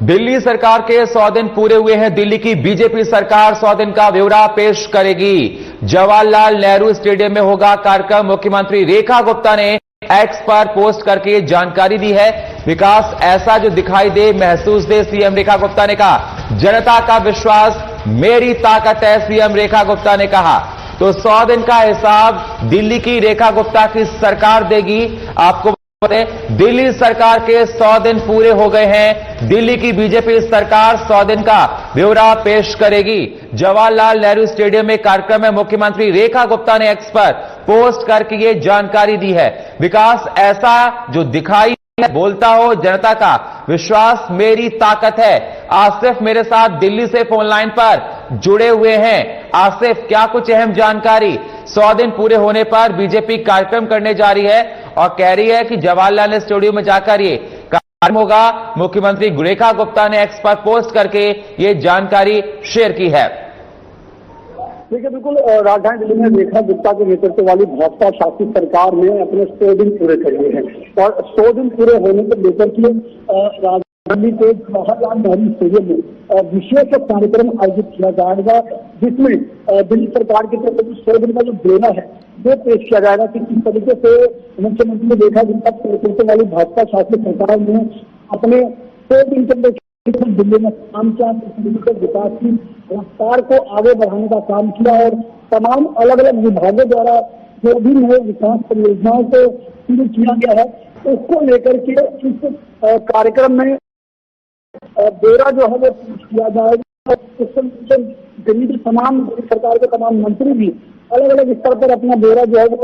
दिल्ली सरकार के 100 दिन पूरे हुए हैं। दिल्ली की बीजेपी सरकार 100 दिन का ब्यौरा पेश करेगी। जवाहरलाल नेहरू स्टेडियम में होगा कार्यक्रम। मुख्यमंत्री रेखा गुप्ता ने एक्स पर पोस्ट करके जानकारी दी है। विकास ऐसा जो दिखाई दे, महसूस दे, सीएम रेखा गुप्ता ने कहा। जनता का विश्वास मेरी ताकत है, सीएम रेखा गुप्ता ने कहा। तो 100 दिन का हिसाब दिल्ली की रेखा गुप्ता की सरकार देगी। आपको दिल्ली सरकार के 100 दिन पूरे हो गए हैं। दिल्ली की बीजेपी सरकार 100 दिन का ब्यौरा पेश करेगी। जवाहरलाल नेहरू स्टेडियम में कार्यक्रम में मुख्यमंत्री रेखा गुप्ता ने एक्स पर पोस्ट करके ये जानकारी दी है। विकास ऐसा जो दिखाई बोलता हो, जनता का विश्वास मेरी ताकत है। आसिफ मेरे साथ दिल्ली से फोन लाइन पर जुड़े हुए हैं। आसिफ, क्या कुछ अहम जानकारी? 100 दिन पूरे होने पर बीजेपी कार्यक्रम करने जा रही है और कह रही है कि जवाहरलाल स्टेडियम में जाकर ये कार्यक्रम होगा। मुख्यमंत्री रेखा गुप्ता ने एक्स पर पोस्ट करके ये जानकारी शेयर की है। देखिए, बिल्कुल राजधानी दिल्ली में रेखा गुप्ता के नेतृत्व वाली भाजपा शासित सरकार ने अपने 100 दिन पूरे कर लिए हैं और 100 दिन पूरे होने को लेकर के दिल्ली के जवाहरलाल नेहरू स्टेडियम में विशेष कार्यक्रम आयोजित किया जाएगा, जिसमें दिल्ली सरकार की तरफ से 100 दिन का जो ब्यौरा है वो पेश किया जाएगा कि किस तरीके से मुख्यमंत्री रेखा गुप्ता के नेतृत्व वाली भाजपा शासित सरकार ने अपने 100 दिन के अंदर दिल्ली में काम किया, विकास की रफ्तार को आगे बढ़ाने का काम किया और तमाम अलग अलग विभागों द्वारा जो भी नए विकास परियोजनाओं को शुरू किया गया है, उसको लेकर के इस कार्यक्रम में ब्यौरा जो है वो पेश किया जाएगा। दिल्ली के तमाम सरकार के तमाम मंत्री भी अलग अलग स्तर पर अपना ब्यौरा जो है वो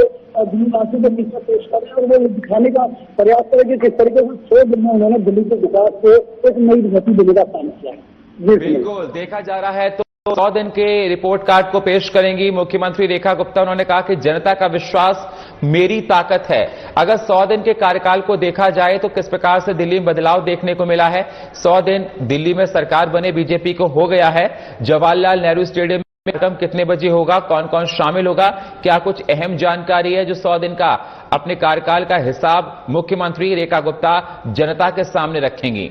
दिल्ली वासियों के बीच में पेश करें और वो दिखाने का प्रयास करें कि किस तरीके से 100 दिन में उन्होंने दिल्ली के विकास को एक नई गति देने का काम किया है। बिल्कुल देखा जा रहा है। तो 100 दिन के रिपोर्ट कार्ड को पेश करेंगी मुख्यमंत्री रेखा गुप्ता। उन्होंने कहा कि जनता का विश्वास मेरी ताकत है। अगर 100 दिन के कार्यकाल को देखा जाए तो किस प्रकार से दिल्ली में बदलाव देखने को मिला है। 100 दिन दिल्ली में सरकार बने बीजेपी को हो गया है। जवाहरलाल नेहरू स्टेडियम में कार्यक्रम कितने बजे होगा, कौन कौन शामिल होगा, क्या कुछ अहम जानकारी है जो 100 दिन का अपने कार्यकाल का हिसाब मुख्यमंत्री रेखा गुप्ता जनता के सामने रखेंगी?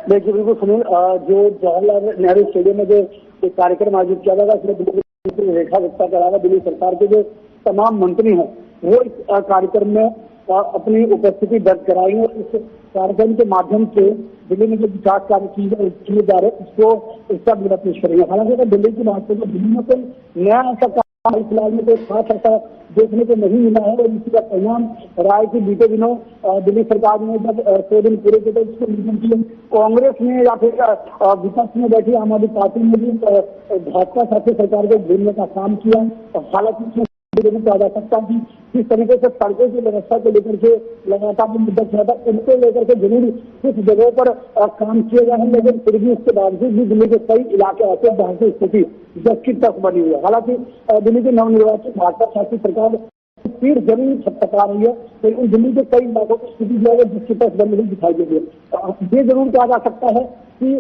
देखिए, बिल्कुल सुनील, जो जवाहरलाल नेहरू स्टेडियम में जो कार्यक्रम आयोजित किया जाएगा, इसमें दिल्ली रेखा गुप्ता के अलावा दिल्ली सरकार के जो तमाम मंत्री हैं वो इस कार्यक्रम में अपनी उपस्थिति दर्ज कराएंगे और इस कार्यक्रम के माध्यम से दिल्ली में जो विकास कार्य किए जा रहे हैं उसको इसका ब्यौरा पेश करेंगे। हालांकि अगर दिल्ली की बात करें तो दिल्ली में कोई नया ऐसा काम फिलहाल में कोई खास ऐसा देखने को नहीं मिला है और इसी का परिणाम राय की बीते दिनों दिल्ली सरकार ने जब 100 दिन पूरे किए तो इसको लेकर के कांग्रेस में या फिर विपक्ष में बैठी आम आदमी पार्टी ने भी भाजपा शासित सरकार को घेरने का काम किया। हालांकि कहा जा सकता है कि किस तरीके से सड़कों की व्यवस्था को लेकर के लगातार मुद्दा चला था, उनको लेकर के जरूर कुछ जगहों पर काम किए गए हैं, लेकिन फिर भी उसके बावजूद भी दिल्ली के कई इलाके ऐसे जहां की स्थिति जस की तक बनी हुई है। हालांकि दिल्ली की नवनिर्वाचित भाजपा शासित सरकार फिर जरूर छटपटा रही है, लेकिन दिल्ली के कई इलाकों की स्थिति जो है जिसकी तक बनी हुई दिखाई दे रही है। ये जरूर कहा जा सकता है कि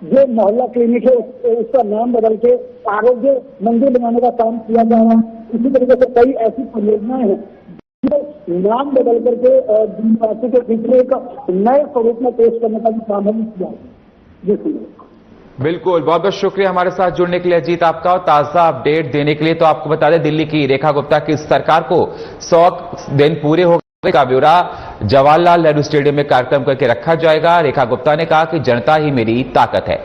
जो मोहल्ला क्लिनिक है उसका नाम बदल के आरोग्य मंदिर बनाने का काम किया जा रहा है। इसी तरीके से कई ऐसी परियोजनाएं हैं जो नाम बदल करके दिल्लीवासी के बीच में एक नए स्वरूप में पेश करने का भी काम है किया है। जी बिल्कुल, बहुत बहुत शुक्रिया हमारे साथ जुड़ने के लिए अजीत आपका और ताजा अपडेट देने के लिए। तो आपको बता दें, दिल्ली की रेखा गुप्ता की सरकार को 100 दिन पूरे हो गए का ब्यौरा जवाहरलाल नेहरू स्टेडियम में कार्यक्रम करके रखा जाएगा। रेखा गुप्ता ने कहा कि जनता ही मेरी ताकत है।